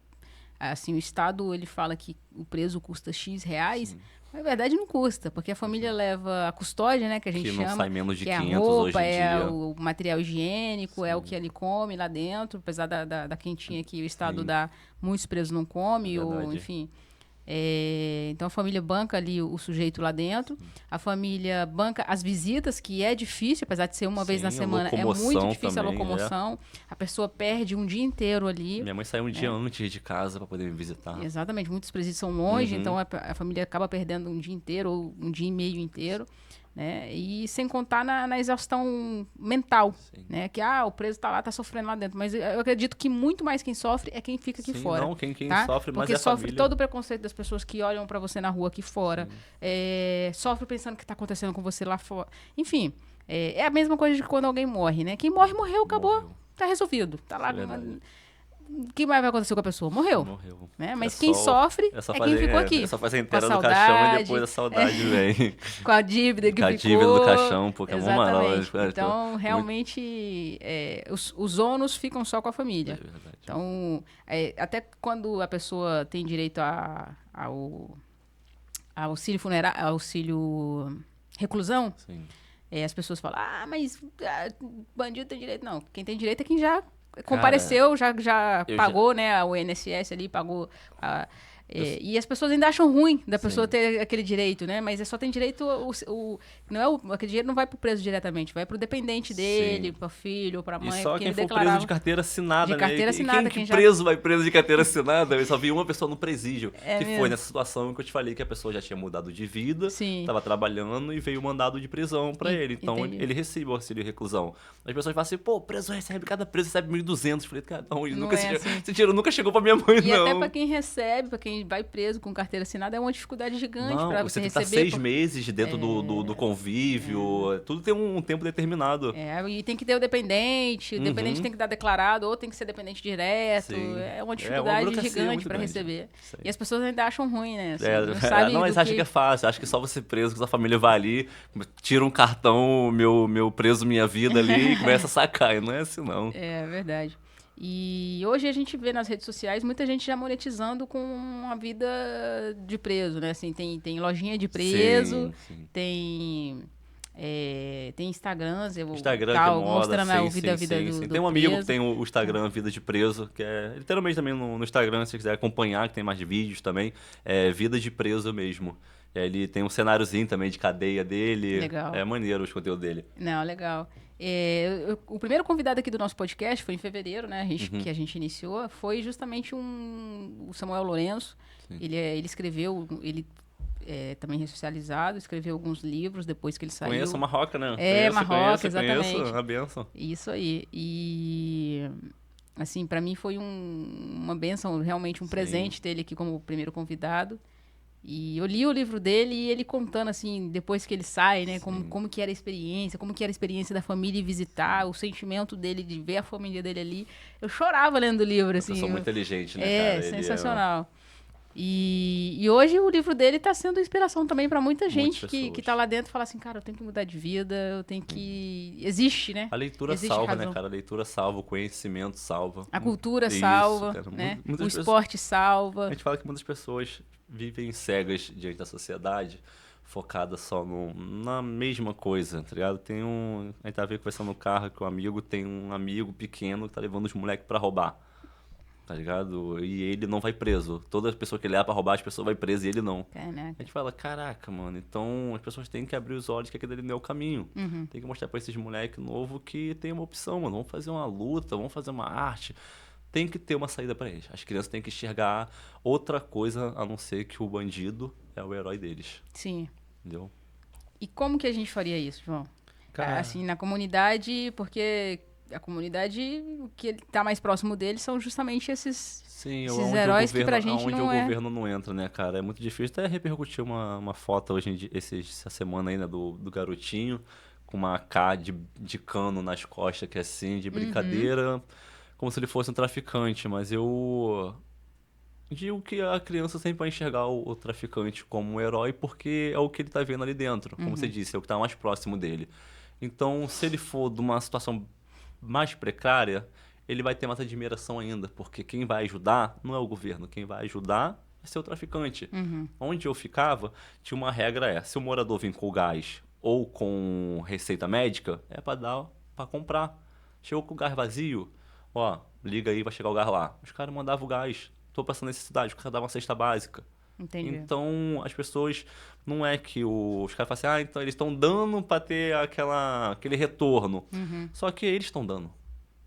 Assim, o Estado, ele fala que o preso custa X reais, Sim. mas na verdade não custa, porque a família leva a custódia, né, que a gente Que chama, não sai menos de que é a 500 roupa, hoje em é dia. o material higiênico, é o que ele come lá dentro, apesar da quentinha que o Estado Sim. dá, muitos presos não comem, ou Verdade. enfim... então a família banca ali o sujeito lá dentro, a família banca as visitas, que é difícil, apesar de ser uma vez na Sim, a semana, é muito locomoção difícil a também, locomoção, a pessoa perde um dia inteiro ali. Minha mãe saiu um dia antes de casa para poder me visitar. Exatamente, muitos presídios são longe, então a família acaba perdendo um dia inteiro ou um dia e meio inteiro, né? E sem contar na exaustão mental, Sim. né? Que o preso tá lá, tá sofrendo lá dentro, mas eu acredito que muito mais quem sofre é quem fica aqui Sim, fora. não, quem tá? sofre mais Porque é a sofre família. todo o preconceito das pessoas que olham pra você na rua aqui fora, sofre pensando o que tá acontecendo com você lá fora. Enfim, é a mesma coisa de quando alguém morre, né? Quem morre, morreu, acabou, Morreu. tá resolvido, tá lá. Isso é verdade. O que mais vai acontecer com a pessoa? Morreu. Morreu. Né? Mas É quem só- sofre é só quem fazer- ficou aqui. É só fazer a Com a inteira do caixão e saudade, depois a saudade vem. com a dívida que Com a ficou. dívida do caixão, porque é uma Exatamente. mala. Então, realmente, os ônus ficam só com a família. É verdade. Então, até quando a pessoa tem direito ao auxílio funerário, auxílio reclusão, Sim. as pessoas falam, mas bandido tem direito. Não, quem tem direito é quem já compareceu, já pagou, né, o INSS ali, pagou e as pessoas ainda acham ruim da pessoa ter aquele direito, né? Mas só tem direito aquele dinheiro não vai pro preso diretamente, vai pro dependente dele, pro filho ou pra mãe. E só quem ele for preso de carteira assinada, de carteira assinada, quem preso vai preso de carteira assinada? Eu só vi uma pessoa no presídio, foi nessa situação que eu te falei que a pessoa já tinha mudado de vida, estava trabalhando e veio mandado de prisão pra ele. Então ele recebe o auxílio reclusão. As pessoas falam assim, preso recebe, cada preso recebe 1.200. Falei, cara, não, esse dinheiro nunca chegou pra minha mãe, não. E até pra quem recebe, pra quem vai preso com carteira assinada, é uma dificuldade gigante pra você receber. Você tem que estar 6 meses dentro do convívio, tudo tem um tempo determinado. E tem que ter o dependente, o dependente tem que dar declarado, ou tem que ser dependente direto. É uma dificuldade gigante pra receber. E as pessoas ainda acham ruim, né? Assim, não sabem mas acham que é fácil, acha que só você preso, que sua família vai ali, tira um cartão, meu preso, minha vida ali, e começa a sacar. E não é assim, não. É verdade. E hoje a gente vê nas redes sociais muita gente já monetizando com uma vida de preso, né? Assim, tem lojinha de preso, tem Instagrams, mostrando a vida do tem um amigo que tem o Instagram Vida de Preso, que é literalmente também no Instagram, se você quiser acompanhar, que tem mais vídeos também, é Vida de Preso mesmo. Ele tem um cenáriozinho também de cadeia dele. Legal. É maneiro o conteúdo dele. Não, legal. O primeiro convidado aqui do nosso podcast foi em fevereiro, né? Que a gente iniciou. Foi justamente o Samuel Lourenço. Ele escreveu... Ele também ressocializado, escreveu alguns livros depois que ele saiu. Conheço a Marroca, né? Marroca, exatamente. Conheço, a benção. Isso aí. E... assim, para mim foi uma bênção, realmente um presente ter ele aqui como primeiro convidado. E eu li o livro dele e ele contando, assim, depois que ele sai, né, como que era a experiência, como que era a experiência da família e visitar, o sentimento dele de ver a família dele ali. Eu chorava lendo o livro, assim. Muito inteligente, né, cara? Sensacional. E hoje o livro dele está sendo inspiração também para muita gente que tá lá dentro e fala assim, cara, eu tenho que mudar de vida, eu tenho que... Existe, né? A leitura salva, né, cara? A leitura salva, o conhecimento salva. A cultura salva, cara. Né? O esporte salva. A gente fala que muitas pessoas vivem cegas diante da sociedade, focada só na mesma coisa, tá ligado? A gente tava conversando no carro que tem um amigo pequeno que tá levando os moleques pra roubar. Tá ligado? E ele não vai preso. Toda pessoa que ele leva pra roubar, as pessoas vai preso e ele não. Caraca. A gente fala, caraca, mano, então as pessoas têm que abrir os olhos que aquele ali não é o caminho. Tem que mostrar pra esses moleques novos que tem uma opção, mano. Vamos fazer uma luta, vamos fazer uma arte. Tem que ter uma saída pra eles. As crianças têm que enxergar outra coisa a não ser que o bandido é o herói deles. Sim. Entendeu? E como que a gente faria isso, João? Assim, na comunidade, porque... a comunidade, o que está mais próximo deles são justamente esses heróis que pra gente não é. Onde o governo não entra, né, cara? É muito difícil. Até repercutir uma foto hoje em dia, essa semana ainda do garotinho com uma AK de cano nas costas, que é assim, de brincadeira, como se ele fosse um traficante. Mas eu digo que a criança sempre vai enxergar o traficante como um herói porque é o que ele tá vendo ali dentro. Como você disse, é o que tá mais próximo dele. Então, se ele for de uma situação mais precária, ele vai ter mais admiração ainda, porque quem vai ajudar não é o governo, quem vai ajudar vai ser o traficante. Onde eu ficava, tinha uma regra, se o morador vir com gás ou com receita médica, é para comprar. Chegou com o gás vazio, liga aí, vai chegar o gás lá. Os caras mandavam o gás, tô passando necessidade, os caras davam uma cesta básica. Entendi. Então, as pessoas, não é que os caras falam assim, então eles estão dando para ter aquele retorno. Só que eles estão dando.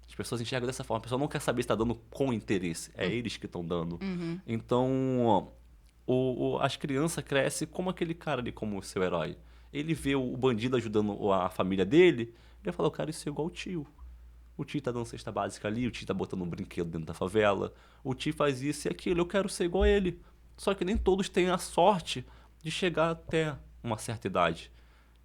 As pessoas enxergam dessa forma. A pessoa não quer saber se está dando com interesse. É eles que estão dando. Então, as crianças crescem como aquele cara ali, como o seu herói. Ele vê o bandido ajudando a família dele, ele fala, eu quero isso igual o tio. O tio tá dando cesta básica ali, o tio tá botando um brinquedo dentro da favela, o tio faz isso e aquilo, eu quero ser igual a ele. Só que nem todos têm a sorte de chegar até uma certa idade.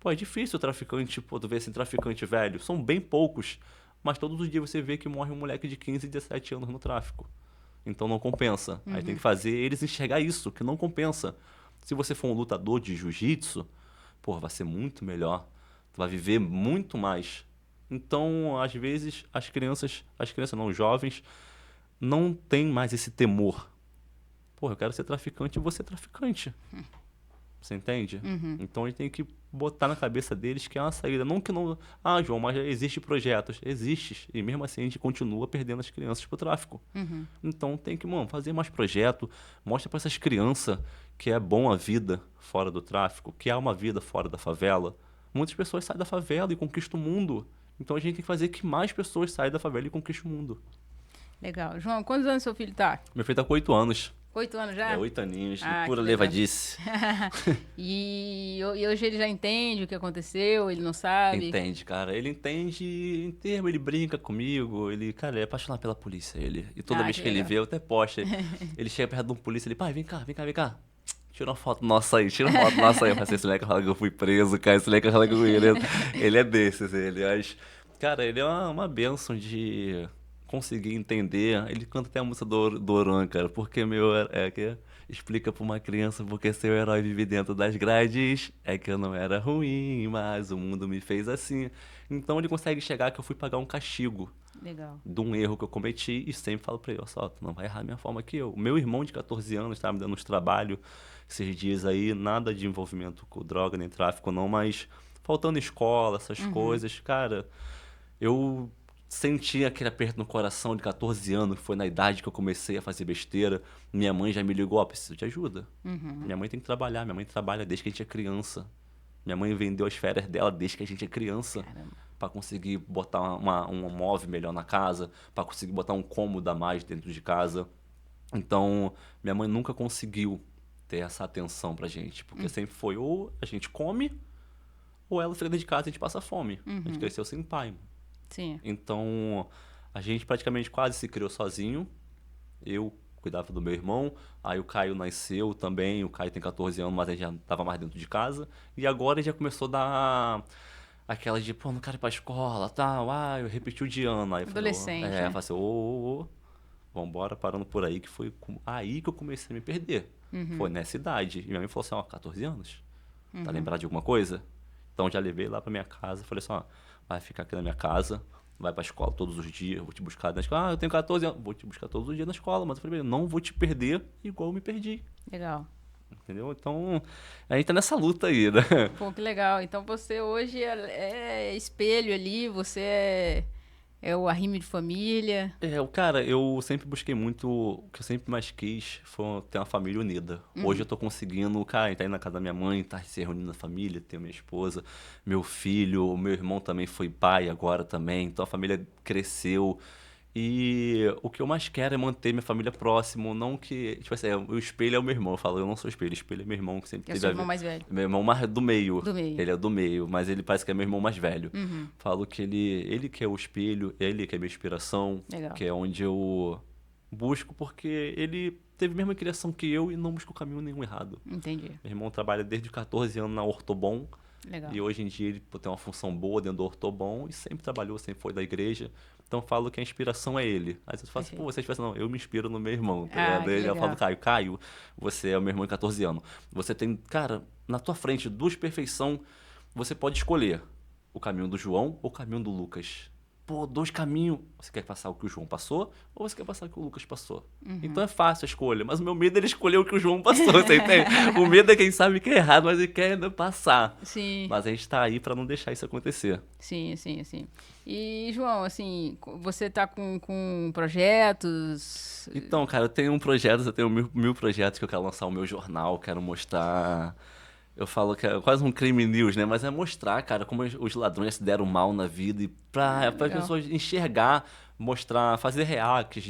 É difícil o traficante, tu vê assim, traficante velho. São bem poucos, mas todos os dias você vê que morre um moleque de 15, 17 anos no tráfico. Então não compensa. Aí tem que fazer eles enxergar isso, que não compensa. Se você for um lutador de jiu-jitsu, vai ser muito melhor. Tu vai viver muito mais. Então, às vezes, os jovens, não têm mais esse temor. Eu quero ser traficante e vou ser traficante. Você entende? Uhum. Então a gente tem que botar na cabeça deles que é uma saída. Não que não. Ah, João, mas já existe projetos. Existe. E mesmo assim a gente continua perdendo as crianças pro tráfico. Uhum. Então tem que, mano, fazer mais projeto. Mostra para essas crianças que é bom a vida fora do tráfico, que há uma vida fora da favela. Muitas pessoas saem da favela e conquistam o mundo. Então a gente tem que fazer que mais pessoas saiam da favela e conquistem o mundo. Legal. João, quantos anos seu filho tá? Meu filho tá com 8 anos. 8 anos já? 8 aninhos, de Ah, pura que legal. levadice. E hoje ele já entende o que aconteceu, ele não sabe? Entende, cara. Ele entende em termo, ele brinca comigo. Ele é apaixonado pela polícia, ele. E toda vez que que ele legal. vê, eu até posto. Ele chega perto de um polícia, ele, pai, vem cá, vem cá, vem cá. Tira uma foto nossa aí, tira uma foto nossa aí. Eu falei, esse moleque fala que eu fui preso, cara. Esse moleque fala que eu fui preso. Ele é desses, ele. Mas, cara, ele é uma bênção de conseguir entender. Ele canta até a música do Oran, cara. Porque que explica pra uma criança porque seu herói vive dentro das grades. É que eu não era ruim, mas o mundo me fez assim. Então ele consegue chegar que eu fui pagar um castigo. Legal. De um erro que eu cometi e sempre falo pra ele, ó, só, tu não vai errar a minha forma que eu. O meu irmão de 14 anos tava me dando uns trabalhos esses dias aí, nada de envolvimento com droga nem tráfico não, mas faltando escola, essas coisas, cara, eu senti aquele aperto no coração de 14 anos, que foi na idade que eu comecei a fazer besteira. Minha mãe já me ligou, ó, preciso de ajuda. Minha mãe tem que trabalhar, minha mãe trabalha desde que a gente é criança. Minha mãe vendeu as férias dela desde que a gente é criança. Caramba. Para conseguir botar um móvel melhor na casa, para conseguir botar um cômodo a mais dentro de casa. Então, minha mãe nunca conseguiu ter essa atenção pra gente, porque sempre foi ou a gente come, ou ela fica dentro de casa e a gente passa fome. A gente cresceu sem pai. Sim. Então, a gente praticamente quase se criou sozinho. Eu cuidava do meu irmão, aí o Caio nasceu também, o Caio tem 14 anos, mas ele já estava mais dentro de casa. E agora ele já começou a dar aquela de, pô, não quero ir pra escola, tal, eu repeti o de ano. Aí Adolescente, eu né? falei assim, vambora, parando por aí, que foi aí que eu comecei a me perder. Foi nessa idade. E minha mãe falou assim, ó, 14 anos? Tá lembrado de alguma coisa? Então já levei lá pra minha casa, falei assim, ó, vai ficar aqui na minha casa, vai pra escola todos os dias, eu vou te buscar na escola. Ah, eu tenho 14 anos, vou te buscar todos os dias na escola, mas eu falei, não vou te perder igual eu me perdi. Legal. Entendeu? Então, a gente tá nessa luta aí, né? Pô, que legal. Então você hoje é espelho ali, você é o arrimo de família. Cara, eu sempre busquei muito, o que eu sempre mais quis foi ter uma família unida. Hoje eu tô conseguindo, cara, tá indo na casa da minha mãe, tá se reunindo a família, ter minha esposa, meu filho, meu irmão também foi pai agora também, então a família cresceu. E o que eu mais quero é manter minha família próximo, não que, tipo assim, o espelho é o meu irmão, eu falo, eu não sou espelho é meu irmão que sempre Que é teve seu a irmão ver. mais velho. Meu irmão mais do meio. Do meio. Ele é do meio, mas ele parece que é meu irmão mais velho. Uhum. Falo que ele que é o espelho, ele que é minha inspiração, Legal. que é onde eu busco, porque ele teve a mesma criação que eu e não busca o caminho nenhum errado. Entendi. Meu irmão trabalha desde 14 anos na Ortobon, Legal. e hoje em dia ele tem uma função boa dentro do Ortobon e sempre trabalhou, sempre foi da igreja. Então eu falo que a inspiração é ele. Às vezes eu falo assim, pô, você não, eu me inspiro no meu irmão. Tá ligado? que Aí eu legal. falo, Caio, você é o meu irmão de 14 anos. Você tem, cara, na tua frente, duas perfeição, você pode escolher o caminho do João ou o caminho do Lucas. Pô, dois caminhos. Você quer passar o que o João passou ou você quer passar o que o Lucas passou? Então é fácil a escolha, mas o meu medo é ele escolher o que o João passou, você entende? O medo é quem sabe que é errado, mas ele quer ainda passar. Sim. Mas a gente tá aí pra não deixar isso acontecer. Sim. E, João, assim, você tá com projetos? Então, cara, eu tenho mil projetos que eu quero lançar o meu jornal, quero mostrar. Eu falo que é quase um crime news, né? Mas é mostrar, cara, como os ladrões se deram mal na vida e pra as legal. pessoas enxergar, mostrar, fazer reacts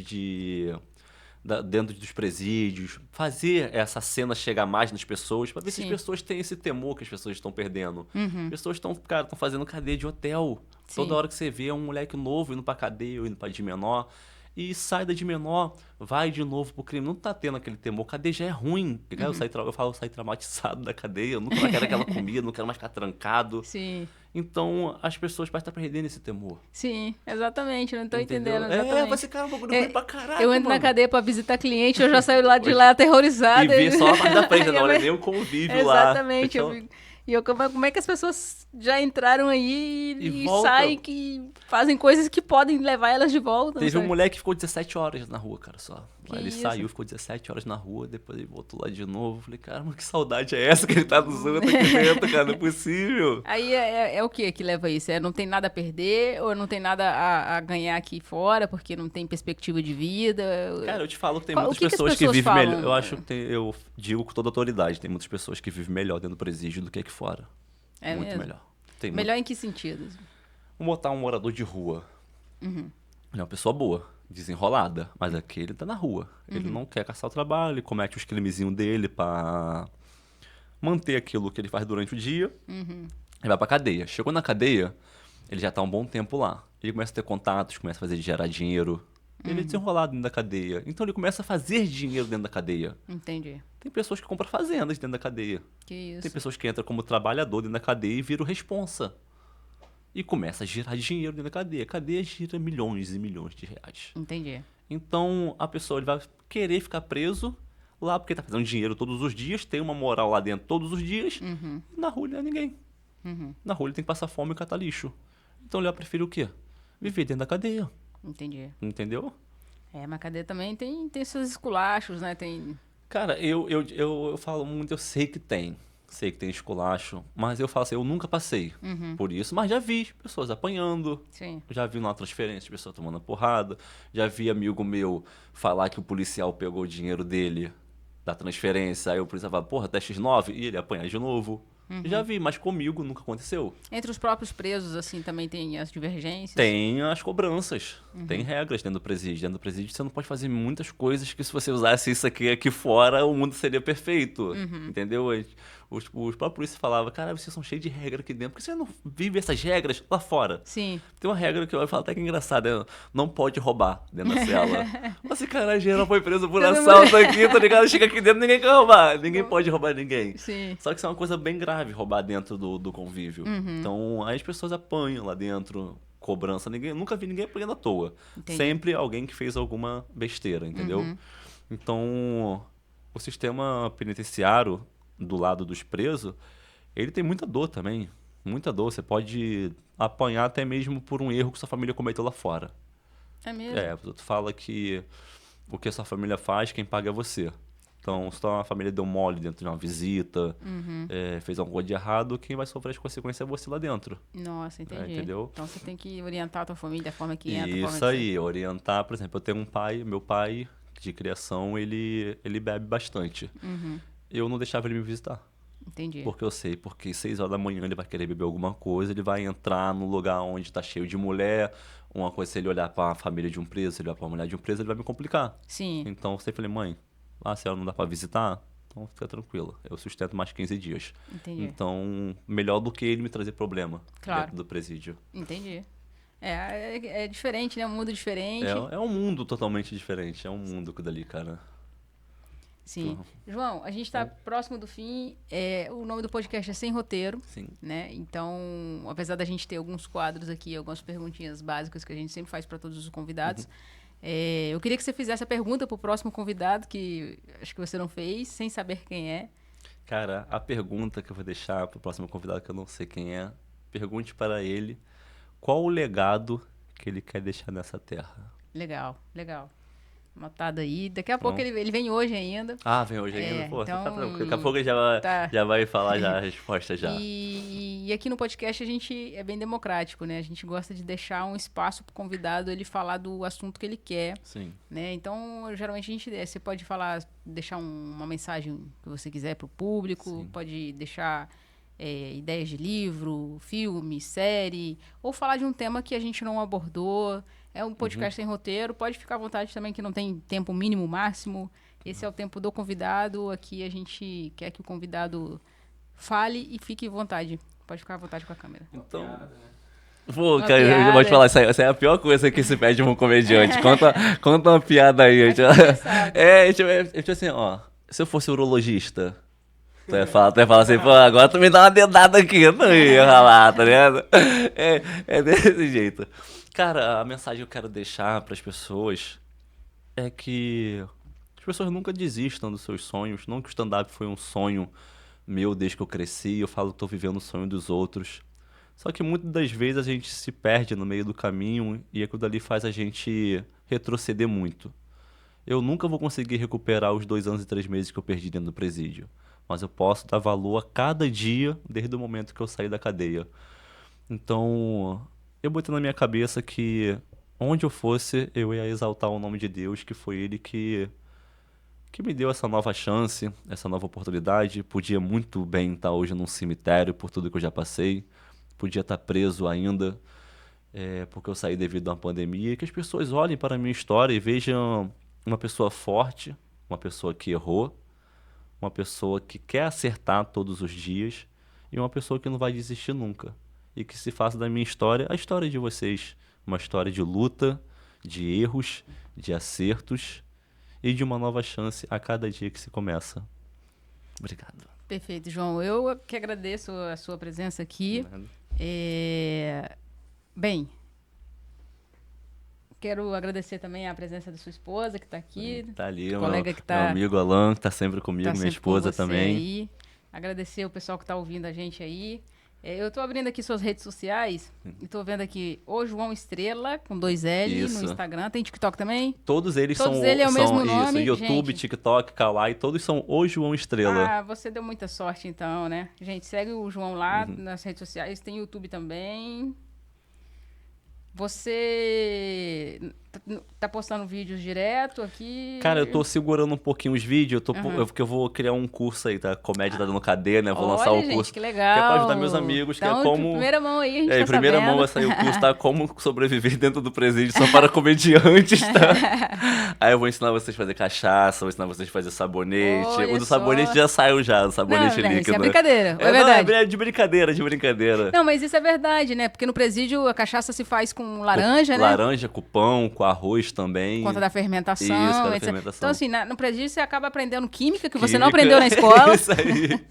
dentro dos presídios, fazer essa cena chegar mais nas pessoas, pra ver se as Sim. pessoas têm esse temor que as pessoas estão perdendo. Uhum. As pessoas estão fazendo cadeia de hotel. Sim. Toda hora que você vê um moleque novo indo pra cadeia ou indo pra de menor, e sai da de menor, vai de novo pro crime. Não tá tendo aquele temor. Cadeia já é ruim. Eu saí traumatizado da cadeia. Eu nunca mais quero aquela comida, não quero mais ficar trancado. Sim. Então, as pessoas parecem estar perdendo esse temor. Sim, exatamente. Não tô Entendeu? entendendo. Exatamente. Vai ser, cara, um bagulho ruim pra caralho, Eu entro na mano. cadeia pra visitar cliente, eu já saio lá de lá aterrorizada. E ver só a parte da frente, não olha nem o convívio lá. Exatamente. Então, E como é que as pessoas já entraram aí e volta. saem, que fazem coisas que podem levar elas de volta? Teve um moleque que ficou 17 horas na rua, cara, só. Que Ele isso? saiu, ficou 17 horas na rua, depois ele voltou lá de novo. Falei, caramba, que saudade é essa que ele tá nos outros aqui dentro, cara? Não é possível. Aí é o que leva isso? Não tem nada a perder ou não tem nada a ganhar aqui fora porque não tem perspectiva de vida? Cara, eu te falo que tem Qual- muitas o que que as pessoas que pessoas vivem falam? melhor. Eu acho que eu digo com toda autoridade, tem muitas pessoas que vivem melhor dentro do presídio do que aqui fora. É Muito mesmo? melhor. Tem Melhor em que sentido? Vamos botar um morador de rua. Ele é uma pessoa boa, desenrolada, mas aqui ele tá na rua. Ele não quer caçar o trabalho, ele comete os crimezinhos dele pra manter aquilo que ele faz durante o dia. Ele vai pra cadeia. Chegou na cadeia, ele já tá um bom tempo lá. Ele começa a ter contatos, começa a fazer gerar dinheiro. Ele é desenrolado dentro da cadeia. Então ele começa a fazer dinheiro dentro da cadeia. Entendi. Tem pessoas que compram fazendas dentro da cadeia. Que isso? Tem pessoas que entram como trabalhador dentro da cadeia e viram responsa. E começa a girar dinheiro dentro da cadeia. A cadeia gira milhões e milhões de reais. Entendi. Então a pessoa ele vai querer ficar preso lá porque tá fazendo dinheiro todos os dias, tem uma moral lá dentro todos os dias. E na rua ele não é ninguém. Na rua ele tem que passar fome e catar lixo. Então ele vai preferir o quê? Viver dentro da cadeia. Entendi. Entendeu? Mas a cadeia também tem seus esculachos, né? Tem... Cara, eu falo muito, eu sei que tem. Sei que tem esculacho, mas eu falo assim, eu nunca passei por isso, mas já vi pessoas apanhando, Sim. já vi na transferência, pessoas tomando porrada, já vi amigo meu falar que o policial pegou o dinheiro dele da transferência, aí o policial fala, porra, até X9, e ele apanha de novo. Já vi, mas comigo nunca aconteceu. Entre os próprios presos, assim, também tem as divergências? Tem as cobranças, tem regras dentro do presídio. Dentro do presídio você não pode fazer muitas coisas que se você usasse isso aqui fora, o mundo seria perfeito, entendeu? Os próprios polícias falavam, cara, vocês são cheios de regra aqui dentro, por que você não vive essas regras lá fora? Sim. Tem uma regra que eu falo até que é engraçada, não pode roubar dentro da cela. Mas esse cara geral foi preso por assalto aqui, tá ligado? Chega aqui dentro, ninguém quer roubar, ninguém pode roubar ninguém. Sim. Só que isso é uma coisa bem grave, roubar dentro do convívio. Então, aí as pessoas apanham lá dentro, cobrança, nunca vi ninguém apanhando à toa. Entendi. Sempre alguém que fez alguma besteira, entendeu? Então, o sistema penitenciário, do lado dos presos, ele tem muita dor também. Muita dor. Você pode apanhar até mesmo por um erro que sua família cometeu lá fora. É mesmo? Tu fala que o que a sua família faz, quem paga é você. Então, se a família deu mole dentro de uma visita, fez algo de errado, quem vai sofrer as consequências é você lá dentro. Nossa, entendi. Entendeu? Então você tem que orientar a tua família da forma que entra. Isso aí, orientar. Por exemplo, eu tenho um pai, meu pai de criação, ele bebe bastante. Eu não deixava ele me visitar. Entendi. Porque eu sei, porque 6 horas da manhã ele vai querer beber alguma coisa, ele vai entrar num lugar onde tá cheio de mulher, uma coisa, se ele olhar pra família de um preso, se ele olhar pra mulher de um preso, ele vai me complicar. Sim. Então eu sempre falei, mãe, a senhora não dá pra visitar? Então fica tranquila, eu sustento mais 15 dias. Entendi. Então, melhor do que ele me trazer problema Claro. dentro do presídio. Entendi. É diferente, né? Um mundo diferente. É um mundo totalmente diferente, é um mundo aquilo dali, cara. Sim. João, a gente está próximo do fim. O nome do podcast é Sem Roteiro. Sim. Né? Então, apesar da gente ter alguns quadros aqui, algumas perguntinhas básicas que a gente sempre faz para todos os convidados, eu queria que você fizesse a pergunta para o próximo convidado, que acho que você não fez, sem saber quem é. Cara, a pergunta que eu vou deixar para o próximo convidado, que eu não sei quem é, pergunte para ele qual o legado que ele quer deixar nessa terra. Legal, legal. Anotado aí. Daqui a pouco ele vem hoje ainda. Ah, vem hoje ainda? Pô, então, tá tranquilo. Daqui a pouco ele já vai falar já a resposta já. E aqui no podcast a gente é bem democrático, né? A gente gosta de deixar um espaço pro convidado ele falar do assunto que ele quer. Sim. Né? Então, geralmente você pode deixar uma mensagem que você quiser pro público, Sim. pode deixar ideias de livro, filme, série, ou falar de um tema que a gente não abordou. É um podcast sem roteiro, pode ficar à vontade também que não tem tempo mínimo, máximo. Esse é o tempo do convidado, aqui a gente quer que o convidado fale e fique à vontade. Pode ficar à vontade com a câmera. Então... Pô, cara, eu vou te falar, essa é a pior coisa que se pede de um comediante. Conta uma piada aí. Tipo assim, ó, se eu fosse urologista... Tu ia falar assim, pô, agora tu me dá uma dedada aqui, eu não ia falar, tá ligado? É desse jeito. Cara, a mensagem que eu quero deixar pras pessoas é que as pessoas nunca desistam dos seus sonhos. Não que o stand-up foi um sonho meu desde que eu cresci, eu falo que tô vivendo o sonho dos outros. Só que muitas das vezes a gente se perde no meio do caminho e aquilo dali faz a gente retroceder muito. Eu nunca vou conseguir recuperar os 2 anos e 3 meses que eu perdi dentro do presídio. Mas eu posso dar valor a cada dia desde o momento que eu saí da cadeia. Então, eu botei na minha cabeça que onde eu fosse, eu ia exaltar o nome de Deus, que foi Ele que me deu essa nova chance, essa nova oportunidade. Podia muito bem estar hoje num cemitério por tudo que eu já passei. Podia estar preso ainda, porque eu saí devido a uma pandemia. Que as pessoas olhem para a minha história e vejam uma pessoa forte, uma pessoa que errou, uma pessoa que quer acertar todos os dias e uma pessoa que não vai desistir nunca. E que se faça da minha história a história de vocês. Uma história de luta, de erros, de acertos e de uma nova chance a cada dia que se começa. Obrigado. Perfeito, João. Eu que agradeço a sua presença aqui. Bem, quero agradecer também a presença da sua esposa, que está aqui. Tá ali, colega que tá, meu amigo Alan, que está sempre comigo, tá minha sempre esposa com você também. Aí. Agradecer o pessoal que está ouvindo a gente aí. Eu estou abrindo aqui suas redes sociais e estou vendo aqui o João Estrela, com 2 L Isso. no Instagram. Tem TikTok também? Todos eles Todos são, eles é o mesmo são nome, isso, YouTube, gente. TikTok, Kawaii, todos são o João Estrela. Ah, você deu muita sorte então, né? Gente, segue o João lá nas redes sociais, tem YouTube também. Você tá postando vídeos direto aqui? Cara, eu tô segurando um pouquinho os vídeos, porque eu vou criar um curso aí, tá? Comédia tá dando cadeia, né? Vou lançar o gente, curso. Que legal. Que é pra ajudar meus amigos, então, que é como... de primeira mão aí, a gente tá em primeira sabendo. mão vai sair o curso, tá? Como sobreviver dentro do presídio só para comediantes, tá? Aí eu vou ensinar vocês a fazer cachaça, vou ensinar vocês a fazer sabonete. Olha o do só. sabonete já saiu já, o sabonete Não, líquido. isso é brincadeira, é verdade. Não, é de brincadeira, de brincadeira. Não, mas isso é verdade, né? Porque no presídio a cachaça se faz com laranja, né? Laranja, com pão, com arroz também. Por conta da fermentação. Isso, por conta da etc. fermentação. Então, assim, no presídio você acaba aprendendo química, que você não aprendeu na escola. Isso aí.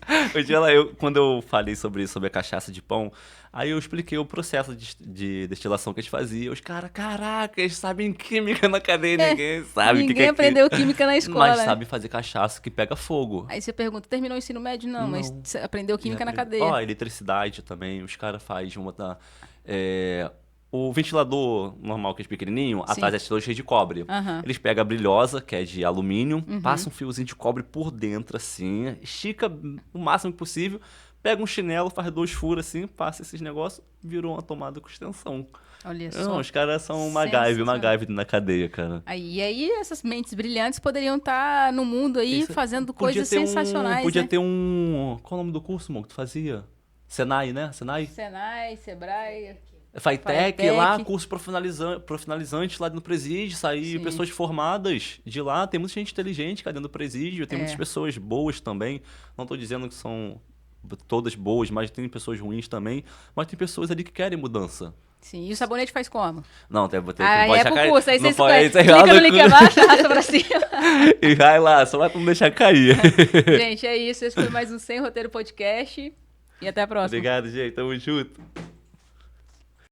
Quando eu falei sobre a cachaça de pão, aí eu expliquei o processo de destilação que eles faziam. Os caras, caraca, eles sabem química na cadeia, ninguém sabe o que Ninguém é aprendeu química na escola. Mas né? sabe fazer cachaça que pega fogo. Aí você pergunta, terminou o ensino médio? Não, mas você aprendeu química na cadeia. Ó, eletricidade também, os caras fazem uma da... O ventilador normal, que é pequenininho, Sim. atrás é todo cheio de cobre. Uhum. Eles pegam a brilhosa, que é de alumínio, passam um fiozinho de cobre por dentro, assim, estica o máximo possível, pega um chinelo, faz 2 furos assim, passa esses negócios, virou uma tomada com extensão. Olha só. Não, os caras são MacGyver na cadeia, cara. E aí essas mentes brilhantes poderiam estar no mundo aí fazendo coisas sensacionais, Podia né? ter um... Qual é o nome do curso, amor, que tu fazia? Senai, né? Senai, Sebrae... Fitec, lá, curso profissionalizante lá no presídio, sair Sim. pessoas formadas de lá. Tem muita gente inteligente cá dentro do presídio, tem muitas pessoas boas também. Não tô dizendo que são todas boas, mas tem pessoas ruins também. Mas tem pessoas ali que querem mudança. Sim, e o sabonete faz como? Não, tem que Aí pro curso, aí não vocês pode, clica no link abaixo, arrasta pra cima. E vai lá, só vai pra não deixar cair. Gente, é isso. Esse foi mais um Sem Roteiro Podcast. E até a próxima. Obrigado, gente. Tamo junto.